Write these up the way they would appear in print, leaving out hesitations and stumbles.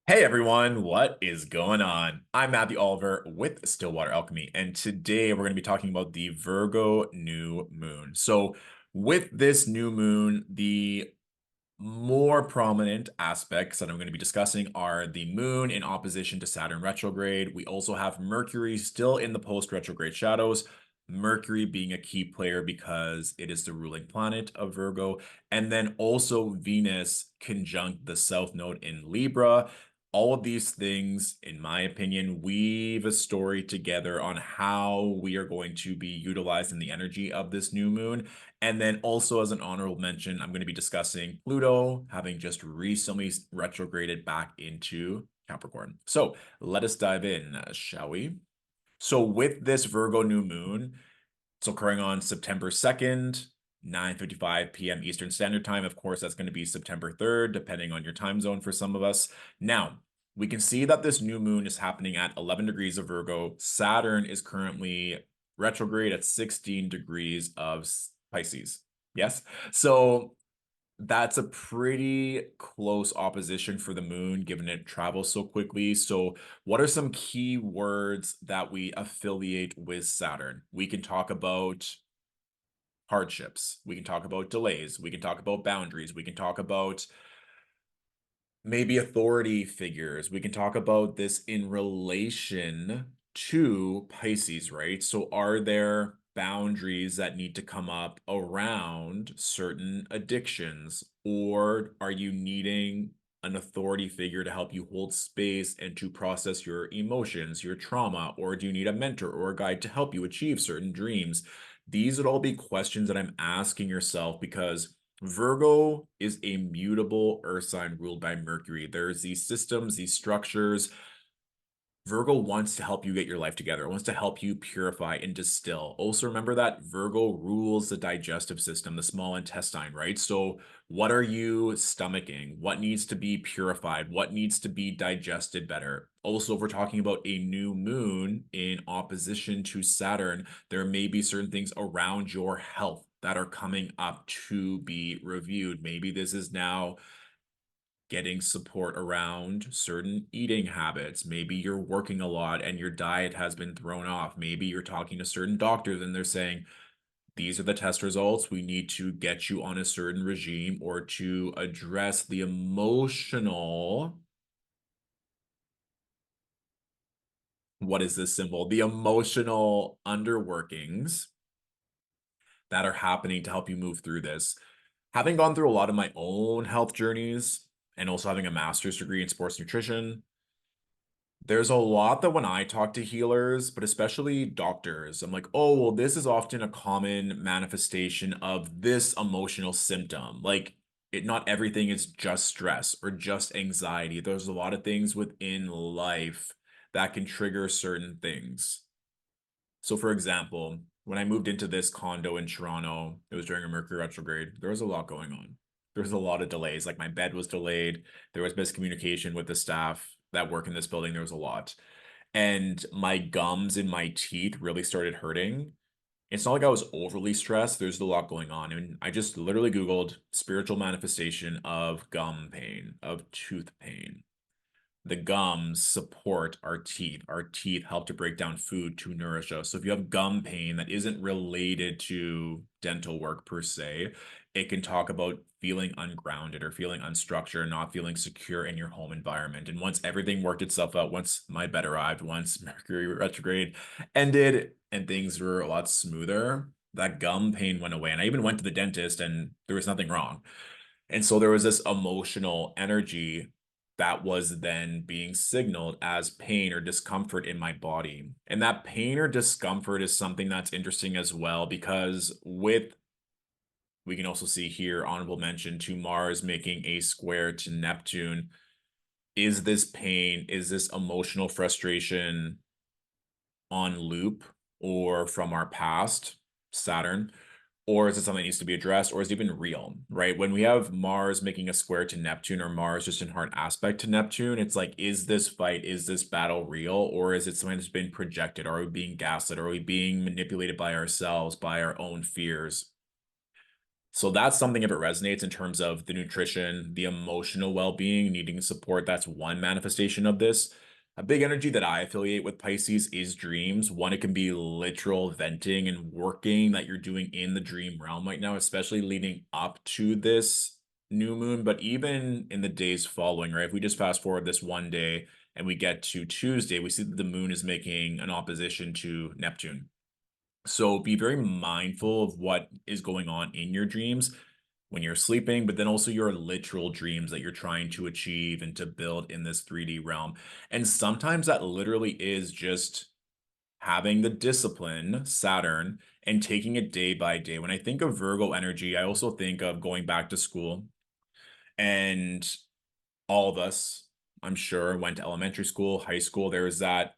Hey everyone, what is going on? I'm Matthew Oliver with Stillwater Alchemy, and today we're going to be talking about the Virgo New Moon. So, with this new moon, the more prominent aspects that I'm going to be discussing are the moon in opposition to Saturn retrograde. We also have Mercury still in the post-retrograde shadows, Mercury being a key player because it is the ruling planet of Virgo, and then also Venus conjunct the South Node in Libra. All of these things, in my opinion, weave a story together on how we are going to be utilizing the energy of this new moon. And then also as an honorable mention, I'm going to be discussing Pluto having just recently retrograded back into Capricorn. So let us dive in, shall we? So with this Virgo new moon, it's occurring on September 2nd, 9:55 p.m. Eastern Standard Time. Of course, that's going to be September 3rd, depending on your time zone for some of us. Now, we can see that this new moon is happening at 11 degrees of Virgo. Saturn is currently retrograde at 16 degrees of Pisces. Yes. So that's a pretty close opposition for the moon, given it travels so quickly. So, what are some key words that we affiliate with Saturn? We can talk about hardships. We can talk about delays. We can talk about boundaries. We can talk about maybe authority figures. We can talk about this in relation to Pisces, right? So are there boundaries that need to come up around certain addictions, or are you needing an authority figure to help you hold space and to process your emotions, your trauma, or do you need a mentor or a guide to help you achieve certain dreams? These would all be questions that I'm asking yourself because Virgo is a mutable earth sign ruled by Mercury. There's these systems, these structures. Virgo wants to help you get your life together. It wants to help you purify and distill. Also, remember that Virgo rules the digestive system, the small intestine, right? So, what are you stomaching? What needs to be purified? What needs to be digested better? Also, if we're talking about a new moon in opposition to Saturn, there may be certain things around your health that are coming up to be reviewed. Maybe this is now getting support around certain eating habits. Maybe you're working a lot and your diet has been thrown off. Maybe you're talking to certain doctors and they're saying, these are the test results. We need to get you on a certain regime or to address the emotional. What is this symbol? The emotional underworkings that are happening to help you move through this. Having gone through a lot of my own health journeys and also having a master's degree in sports nutrition, there's a lot that when I talk to healers, but especially doctors, I'm like, oh, well, this is often a common manifestation of this emotional symptom. Like, not everything is just stress or just anxiety. There's a lot of things within life that can trigger certain things. So, for example, when I moved into this condo in Toronto, it was during a Mercury retrograde. There was a lot going on. There was a lot of delays. Like my bed was delayed. There was miscommunication with the staff that work in this building. There was a lot. And my gums and my teeth really started hurting. It's not like I was overly stressed. There's a lot going on. And I just literally Googled spiritual manifestation of gum pain, of tooth pain. The gums support our teeth. Our teeth help to break down food to nourish us. So if you have gum pain that isn't related to dental work per se, it can talk about feeling ungrounded or feeling unstructured, not feeling secure in your home environment. And once everything worked itself out, once my bed arrived, once Mercury retrograde ended and things were a lot smoother, that gum pain went away. And I even went to the dentist and there was nothing wrong. And so there was this emotional energy that was then being signaled as pain or discomfort in my body. And that pain or discomfort is something that's interesting as well, because with, we can also see here, honorable mention to Mars making a square to Neptune. Is this pain, is this emotional frustration on loop or from our past, Saturn? Or is it something that needs to be addressed, or is it even real, right? When we have Mars making a square to Neptune or Mars just in hard aspect to Neptune, it's like, is this fight, is this battle real, or is it something that's been projected? Are we being gaslit? Are we being manipulated by ourselves, by our own fears? So that's something if it resonates in terms of the nutrition, the emotional well-being, needing support, that's one manifestation of this. A big energy that I affiliate with Pisces is dreams. One, it can be literal venting and working that you're doing in the dream realm right now, especially leading up to this new moon, but even in the days following, right? If we just fast forward this one day and we get to Tuesday, we see that the moon is making an opposition to Neptune. So be very mindful of what is going on in your dreams when you're sleeping, but then also your literal dreams that you're trying to achieve and to build in this 3D realm. And sometimes that literally is just having the discipline, Saturn, and taking it day by day. When I think of Virgo energy, I also think of going back to school. And all of us, I'm sure, went to elementary school, high school. There's that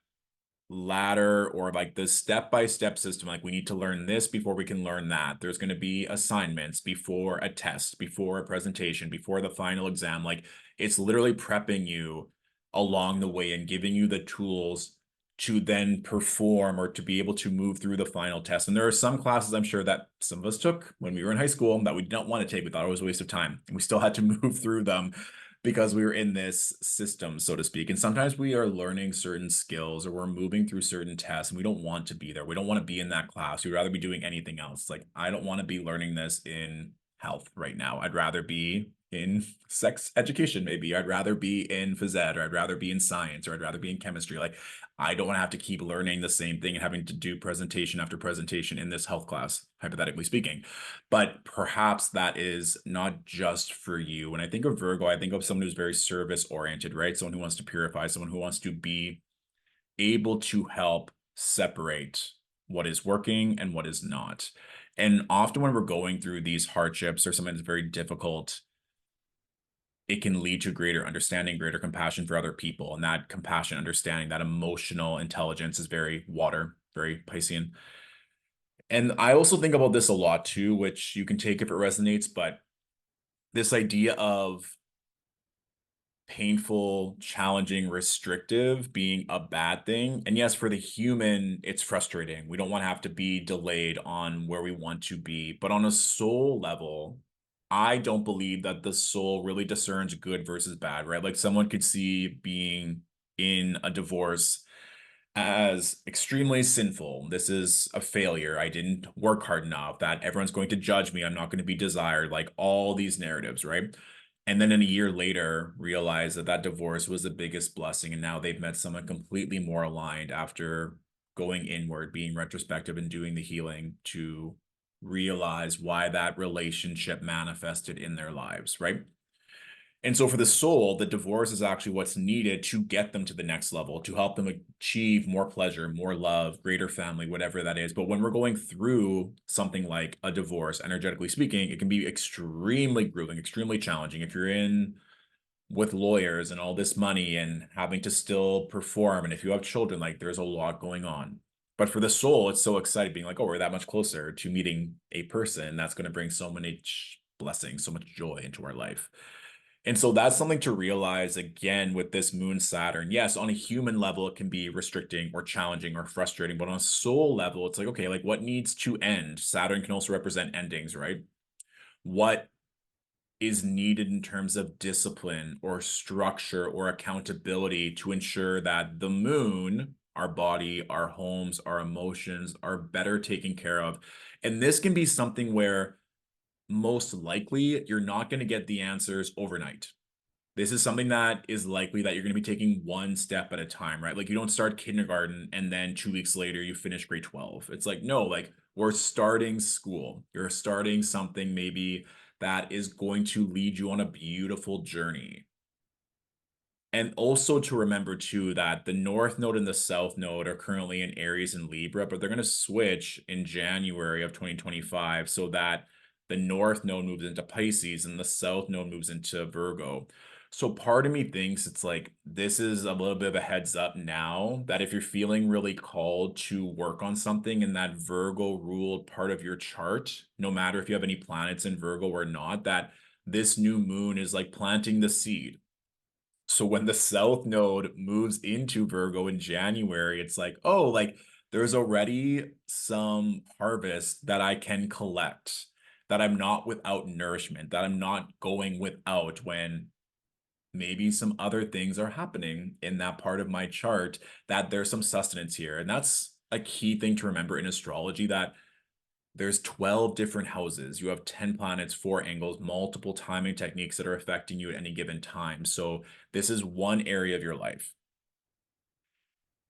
ladder or like the step-by-step system. Like we need to learn this before we can learn that. There's going to be assignments before a test, before a presentation, before the final exam. Like it's literally prepping you along the way and giving you the tools to then perform or to be able to move through the final test. And there are some classes I'm sure that some of us took when we were in high school that we didn't want to take. We thought it was a waste of time. And we still had to move through them because we were in this system, so to speak. And sometimes we are learning certain skills or we're moving through certain tests and we don't want to be there. We don't want to be in that class. We'd rather be doing anything else. Like, I don't want to be learning this in health right now. I'd rather be in sex education, maybe. I'd rather be in phys ed, or I'd rather be in science, or I'd rather be in chemistry. Like, I don't want to have to keep learning the same thing and having to do presentation after presentation in this health class, hypothetically speaking. But perhaps that is not just for you. When I think of Virgo, I think of someone who's very service oriented, right? Someone who wants to purify, someone who wants to be able to help separate what is working and what is not. And often when we're going through these hardships or something that's very difficult, it can lead to greater understanding, greater compassion for other people. And that compassion, understanding, that emotional intelligence is very water, very Piscean. And I also think about this a lot too, which you can take if it resonates, but this idea of painful, challenging, restrictive being a bad thing. And yes, for the human, it's frustrating. We don't want to have to be delayed on where we want to be. But on a soul level, I don't believe that the soul really discerns good versus bad, right? Like someone could see being in a divorce as extremely sinful. This is a failure. I didn't work hard enough, that everyone's going to judge me. I'm not going to be desired, like all these narratives, right? And then in a year later, realize that that divorce was the biggest blessing. And now they've met someone completely more aligned after going inward, being retrospective and doing the healing to realize why that relationship manifested in their lives, right? And so for the soul, the divorce is actually what's needed to get them to the next level, to help them achieve more pleasure, more love, greater family, whatever that is. But when we're going through something like a divorce, energetically speaking, it can be extremely grueling, extremely challenging. If you're in with lawyers and all this money and having to still perform, and if you have children, like there's a lot going on. But for the soul, it's so exciting being like, oh, we're that much closer to meeting a person that's going to bring so many blessings, so much joy into our life. And so that's something to realize again with this moon Saturn. Yes, on a human level, it can be restricting or challenging or frustrating, but on a soul level, it's like, okay, like what needs to end? Saturn can also represent endings, right? What is needed in terms of discipline or structure or accountability to ensure that the moon, our body, our homes, our emotions are better taken care of. And this can be something where most likely you're not going to get the answers overnight. This is something that is likely that you're going to be taking one step at a time, right? Like you don't start kindergarten and then 2 weeks later you finish grade 12. It's like, no, like we're starting school. You're starting something maybe that is going to lead you on a beautiful journey. And also to remember too that the North Node and the South Node are currently in Aries and Libra, but they're going to switch in January of 2025 so that the North Node moves into Pisces and the South Node moves into Virgo. So part of me thinks it's like this is a little bit of a heads up now that if you're feeling really called to work on something in that Virgo ruled part of your chart, no matter if you have any planets in Virgo or not, that this new moon is like planting the seed. So when the South Node moves into Virgo in January, it's like, oh, like there's already some harvest that I can collect. that I'm not without nourishment, that I'm not going without when maybe some other things are happening in that part of my chart, that there's some sustenance here. And that's a key thing to remember in astrology, that there's 12 different houses. You have 10 planets, 4 angles, multiple timing techniques that are affecting you at any given time. So this is one area of your life.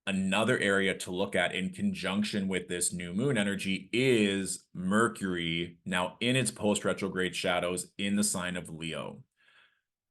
Another area to look at in conjunction with this new moon energy is Mercury, now in its post retrograde shadows in the sign of Leo.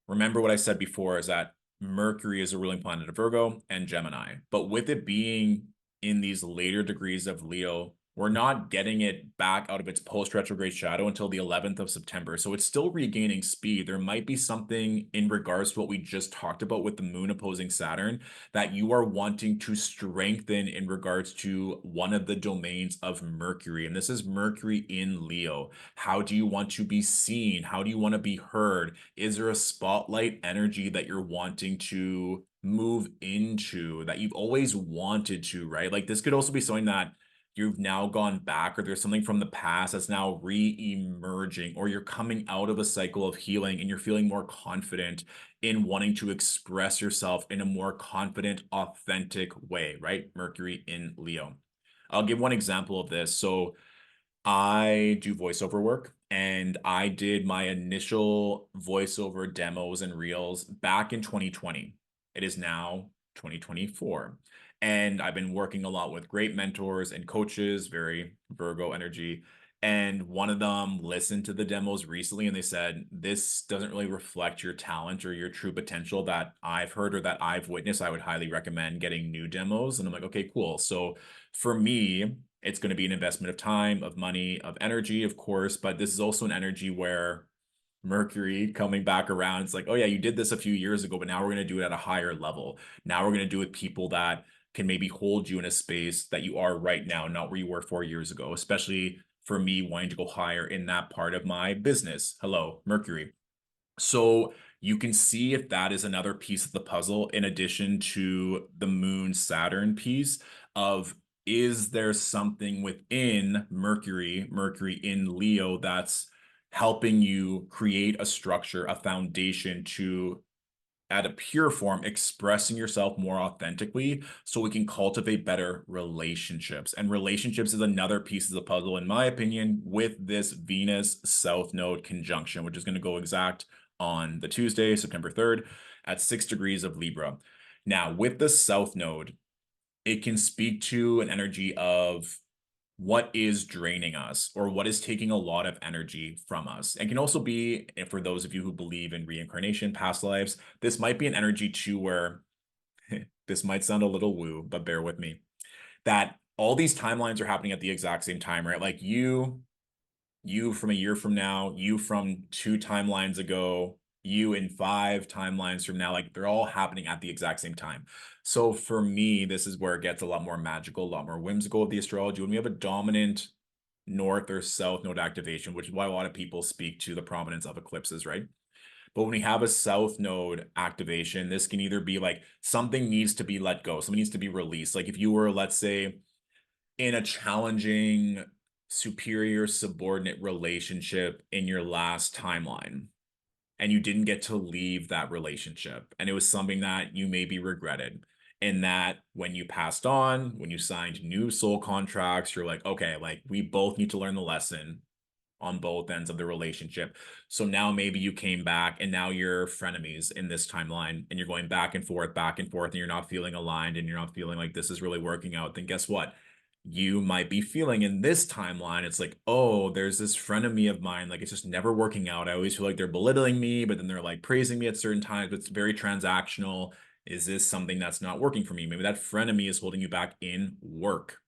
Remember what I said before is that Mercury is a ruling planet of Virgo and Gemini. But with it being in these later degrees of Leo, we're not getting it back out of its post-retrograde shadow until the 11th of September. So it's still regaining speed. There might be something in regards to what we just talked about with the moon opposing Saturn that you are wanting to strengthen in regards to one of the domains of Mercury. And this is Mercury in Leo. How do you want to be seen? How do you want to be heard? Is there a spotlight energy that you're wanting to move into that you've always wanted to, right? Like this could also be something that you've now gone back, or there's something from the past that's now re-emerging, or you're coming out of a cycle of healing and you're feeling more confident in wanting to express yourself in a more confident, authentic way, right? Mercury in Leo. I'll give one example of this. So I do voiceover work, and I did my initial voiceover demos and reels back in 2020. It is now 2024. And I've been working a lot with great mentors and coaches, very Virgo energy. And one of them listened to the demos recently and they said, this doesn't really reflect your talent or your true potential that I've heard or that I've witnessed. I would highly recommend getting new demos. And I'm like, okay, cool. So for me, it's going to be an investment of time, of money, of energy, of course, but this is also an energy where Mercury coming back around, it's like, oh yeah, you did this a few years ago, but now we're going to do it at a higher level. Now we're going to do it with people that can maybe hold you in a space that you are right now, not where you were 4 years ago, especially for me wanting to go higher in that part of my business. Hello, Mercury. So you can see if that is another piece of the puzzle in addition to the moon Saturn piece of, is there something within Mercury in Leo that's helping you create a structure, a foundation to, at a pure form, expressing yourself more authentically so we can cultivate better relationships. And relationships is another piece of the puzzle, in my opinion, with this Venus South Node conjunction, which is going to go exact on the Tuesday, September 3rd, at 6 degrees of Libra. Now, with the South Node, it can speak to an energy of what is draining us or what is taking a lot of energy from us. And can also be, for those of you who believe in reincarnation, past lives, this might be an energy too where this might sound a little woo, but bear with me, that all these timelines are happening at the exact same time, right? Like you from a year from now, you from 2 timelines ago, you in 5 timelines from now, like they're all happening at the exact same time. So for me, this is where it gets a lot more magical, a lot more whimsical with the astrology. When we have a dominant north or south node activation, which is why a lot of people speak to the prominence of eclipses, right? But when we have a south node activation, this can either be like something needs to be let go, something needs to be released. Like if you were, let's say, in a challenging superior subordinate relationship in your last timeline and you didn't get to leave that relationship and it was something that you maybe regretted, and that when you passed on, when you signed new soul contracts, you're like, okay, like we both need to learn the lesson on both ends of the relationship. So now maybe you came back and now you're frenemies in this timeline and you're going back and forth, and you're not feeling aligned and you're not feeling like this is really working out. Then guess what? You might be feeling in this timeline, it's like, oh, there's this frenemy of mine. Like it's just never working out. I always feel like they're belittling me, but then they're like praising me at certain times. It's very transactional. Is this something that's not working for me? Maybe that frenemy is holding you back in work.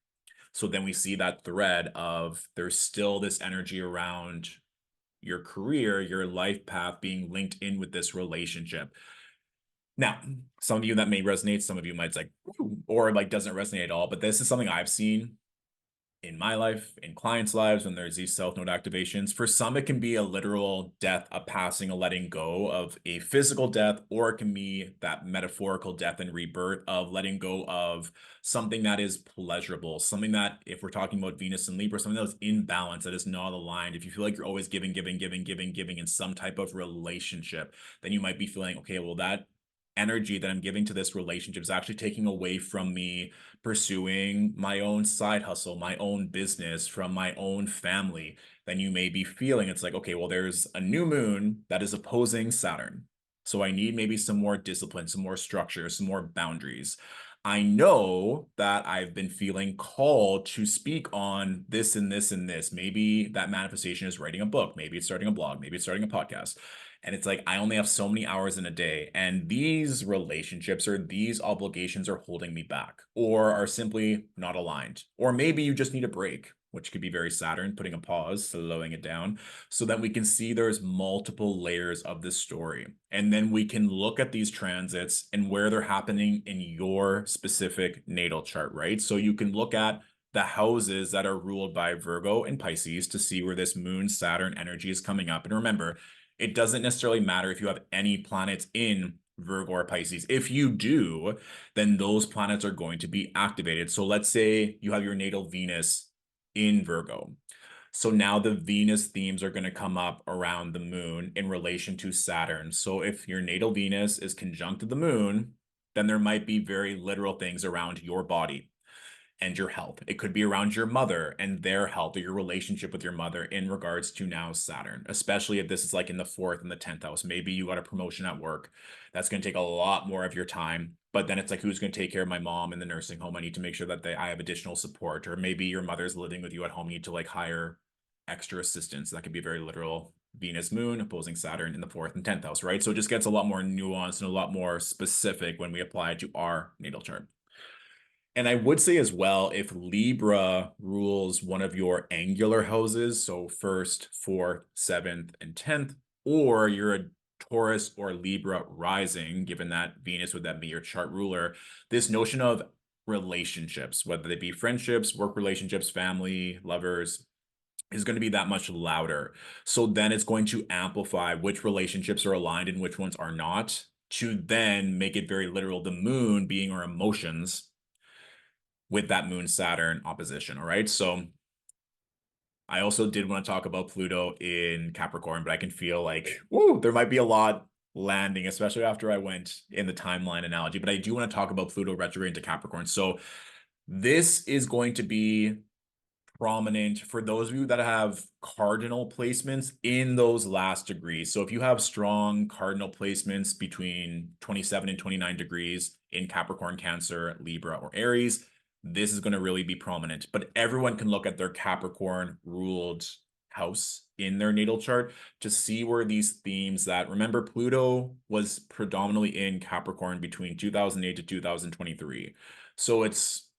So then we see that thread of there's still this energy around your career, your life path being linked in with this relationship. Now, some of you that may resonate, some of you might like, ooh, or like doesn't resonate at all, but this is something I've seen in my life, in clients' lives, when there's these self node activations. For some, it can be a literal death, a passing, a letting go of a physical death, or it can be that metaphorical death and rebirth of letting go of something that is pleasurable, something that, if we're talking about Venus and Libra, something that's in balance, that is not aligned. If you feel like you're always giving, giving, giving, giving, giving in some type of relationship, then you might be feeling, okay, well, that energy that I'm giving to this relationship is actually taking away from me pursuing my own side hustle, my own business, from my own family. Then you may be feeling it's like, okay, well, there's a new moon that is opposing Saturn. So I need maybe some more discipline, some more structure, some more boundaries. I know that I've been feeling called to speak on this and this and this. Maybe that manifestation is writing a book. Maybe it's starting a blog. Maybe it's starting a podcast. And it's like, I only have so many hours in a day. And these relationships or these obligations are holding me back or are simply not aligned. Or maybe you just need a break, which could be very Saturn, putting a pause, slowing it down, so that we can see there's multiple layers of this story. And then we can look at these transits and where they're happening in your specific natal chart, right? So you can look at the houses that are ruled by Virgo and Pisces to see where this moon Saturn energy is coming up. And remember, it doesn't necessarily matter if you have any planets in Virgo or Pisces. If you do, then those planets are going to be activated. So let's say you have your natal Venus in Virgo. So now the Venus themes are going to come up around the moon in relation to Saturn. So if your natal Venus is conjunct to the moon, then there might be very literal things around your body and your health. It could be around your mother and their health or your relationship with your mother in regards to now Saturn, especially if this is like in the 4th and the 10th house. Maybe you got a promotion at work. That's going to take a lot more of your time. But then it's like, who's going to take care of my mom in the nursing home? I need to make sure that I have additional support. Or maybe your mother's living with you at home. You need to like hire extra assistance. That could be very literal. Venus moon opposing Saturn in the 4th and 10th house, right? So it just gets a lot more nuanced and a lot more specific when we apply it to our natal chart. And I would say as well, if Libra rules one of your angular houses, so 1st, 4th, 7th, and 10th, or you're a Taurus or Libra rising, given that Venus would then be your chart ruler, this notion of relationships, whether they be friendships, work relationships, family, lovers, is going to be that much louder. So then it's going to amplify which relationships are aligned and which ones are not, to then make it very literal. The moon being our emotions with that moon Saturn opposition. All right. So I also did want to talk about Pluto in Capricorn, but I can feel like, whoa, there might be a lot landing, especially after I went in the timeline analogy. But I do want to talk about Pluto retrograde into Capricorn. So this is going to be prominent for those of you that have cardinal placements in those last degrees. So if you have strong cardinal placements between 27 and 29 degrees in Capricorn, Cancer, Libra, or Aries, this is going to really be prominent. But everyone can look at their Capricorn ruled house in their natal chart to see where these themes that, remember, Pluto was predominantly in Capricorn between 2008 to 2023. So it's,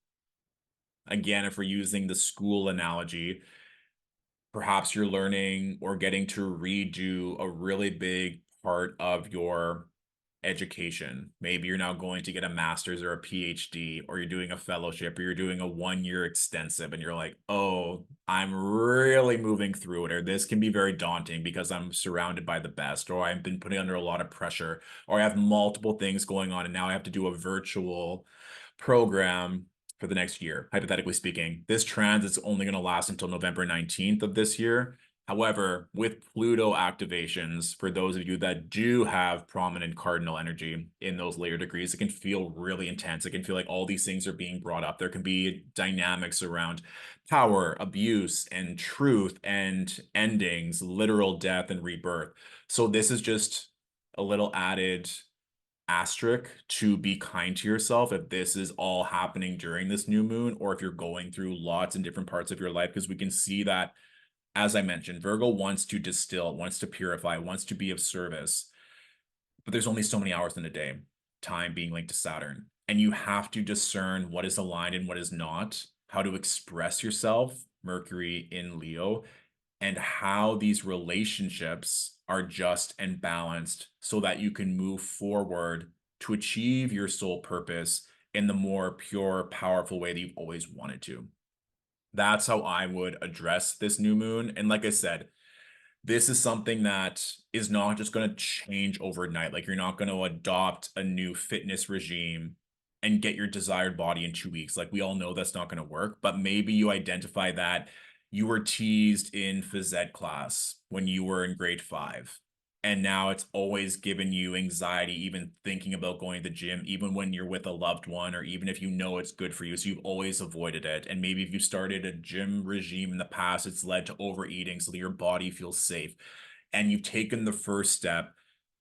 again, if we're using the school analogy, perhaps you're learning or getting to redo a really big part of your education. Maybe you're now going to get a master's or a PhD, or you're doing a fellowship, or you're doing a 1 year extensive, and you're like, oh, I'm really moving through it. Or this can be very daunting because I'm surrounded by the best, or I've been putting under a lot of pressure, or I have multiple things going on, and now I have to do a virtual program for the next year, hypothetically speaking. This transit's only going to last until November 19th of this year. However, with Pluto activations, for those of you that do have prominent cardinal energy in those layer degrees, it can feel really intense. It can feel like all these things are being brought up. There can be dynamics around power, abuse, and truth, and endings, literal death and rebirth. So this is just a little added asterisk to be kind to yourself if this is all happening during this new moon, or if you're going through lots in different parts of your life, because we can see that, as I mentioned, Virgo wants to distill, wants to purify, wants to be of service, but there's only so many hours in a day, time being linked to Saturn. And you have to discern what is aligned and what is not, how to express yourself, Mercury in Leo, and how these relationships are just and balanced so that you can move forward to achieve your soul purpose in the more pure, powerful way that you've always wanted to. That's how I would address this new moon. And like I said, this is something that is not just going to change overnight. Like you're not going to adopt a new fitness regime and get your desired body in 2 weeks. Like we all know that's not going to work, but maybe you identify that you were teased in phys ed class when you were in grade 5. And now it's always given you anxiety, even thinking about going to the gym, even when you're with a loved one, or even if you know it's good for you. So you've always avoided it. And maybe if you started a gym regime in the past, it's led to overeating so that your body feels safe. And you've taken the first step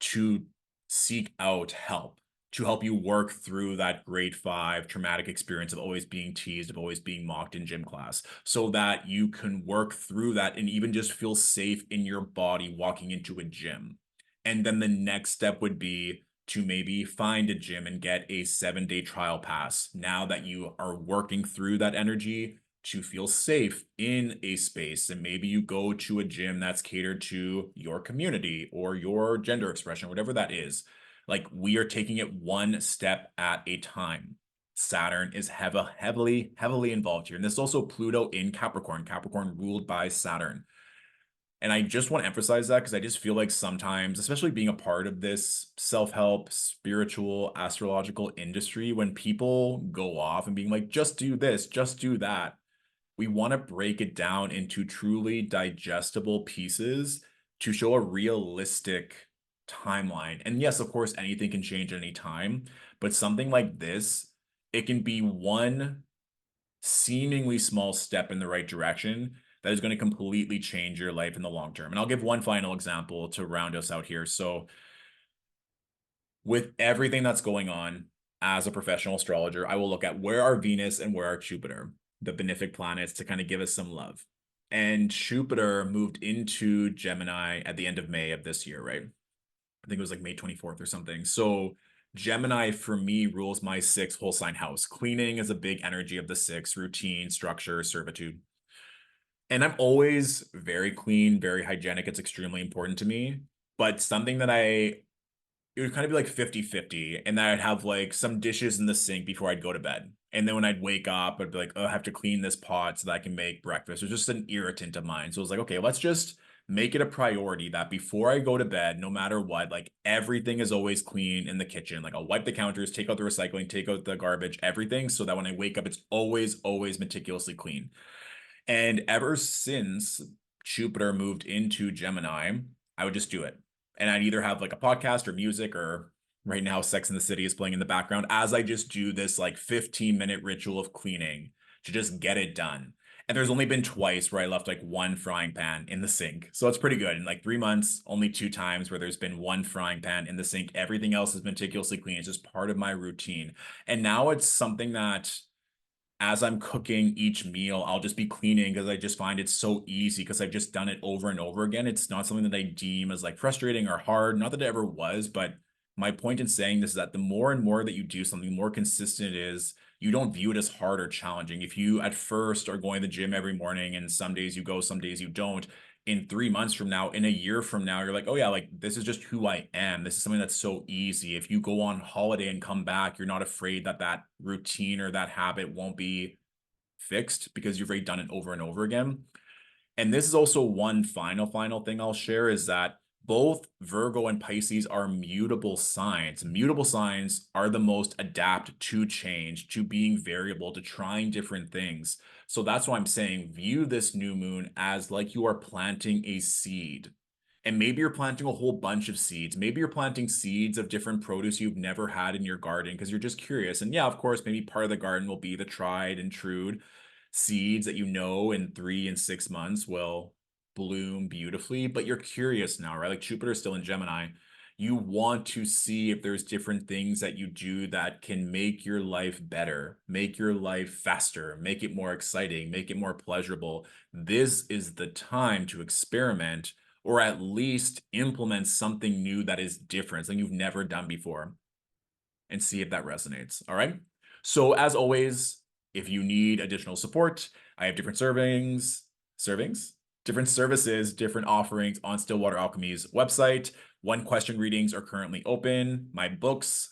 to seek out help, to help you work through that grade 5 traumatic experience of always being teased, of always being mocked in gym class, so that you can work through that and even just feel safe in your body walking into a gym. And then the next step would be to maybe find a gym and get a 7-day trial pass. Now that you are working through that energy, to feel safe in a space, and maybe you go to a gym that's catered to your community or your gender expression, whatever that is. Like we are taking it one step at a time. Saturn is heavily involved here. And this is also Pluto in Capricorn, Capricorn ruled by Saturn. And I just want to emphasize that because I just feel like sometimes, especially being a part of this self-help, spiritual, astrological industry, when people go off and being like, just do this, just do that, we want to break it down into truly digestible pieces to show a realistic timeline. And yes, of course, anything can change at any time, but something like this, it can be one seemingly small step in the right direction that is going to completely change your life in the long term. And I'll give one final example to round us out here. So with everything that's going on as a professional astrologer, I will look at where are Venus and where are Jupiter, the benefic planets, to kind of give us some love. And Jupiter moved into Gemini at the end of May of this year, right? I think it was like May 24th or something. So Gemini for me rules my sixth whole sign house. Cleaning is a big energy of the sixth, routine, structure, servitude. And I'm always very clean, very hygienic. It's extremely important to me. But something that it would kind of be like 50-50, and then I'd have like some dishes in the sink before I'd go to bed. And then when I'd wake up, I'd be like, oh, I have to clean this pot so that I can make breakfast. It's just an irritant of mine. So I was like, okay, let's just make it a priority that before I go to bed, no matter what, like everything is always clean in the kitchen. Like I'll wipe the counters, take out the recycling, take out the garbage, everything, so that when I wake up, it's always meticulously clean. And ever since Jupiter moved into Gemini, I would just do it. And I'd either have like a podcast or music, or right now Sex in the City is playing in the background as I just do this like 15-minute ritual of cleaning to just get it done. And there's only been twice where I left like one frying pan in the sink. So it's pretty good. In like 3 months, only 2 times where there's been one frying pan in the sink. Everything else is meticulously clean. It's just part of my routine. And now it's something that as I'm cooking each meal, I'll just be cleaning because I just find it so easy because I've just done it over and over again. It's not something that I deem as like frustrating or hard. Not that it ever was, but my point in saying this is that the more and more that you do something, the more consistent it is. You don't view it as hard or challenging. If you at first are going to the gym every morning and some days you go, some days you don't, in 3 months from now, in a year from now, you're like, oh yeah, like this is just who I am. This is something that's so easy. If you go on holiday and come back, you're not afraid that that routine or that habit won't be fixed because you've already done it over and over again. And this is also one final thing I'll share is that both Virgo and Pisces are mutable signs. Mutable signs are the most adapt to change, to being variable, to trying different things. So that's why I'm saying view this new moon as like you are planting a seed. And maybe you're planting a whole bunch of seeds. Maybe you're planting seeds of different produce you've never had in your garden because you're just curious. And yeah, of course, maybe part of the garden will be the tried and true seeds that you know in 3 and 6 months will bloom beautifully, but you're curious now, right? Like Jupiter's still in Gemini. You want to see if there's different things that you do that can make your life better, make your life faster, make it more exciting, make it more pleasurable. This is the time to experiment or at least implement something new that is different, something you've never done before, and see if that resonates. All right. So as always, if you need additional support, I have different different services, different offerings on Stillwater Alchemy's website. One question readings are currently open. My books,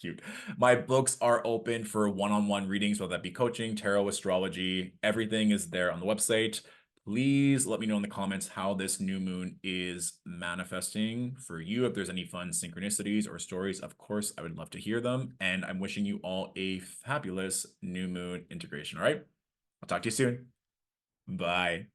Cute. My books are open for one-on-one readings, whether that be coaching, tarot, astrology. Everything is there on the website. Please let me know in the comments how this new moon is manifesting for you. If there's any fun synchronicities or stories, of course, I would love to hear them. And I'm wishing you all a fabulous new moon integration. All right. I'll talk to you soon. Bye.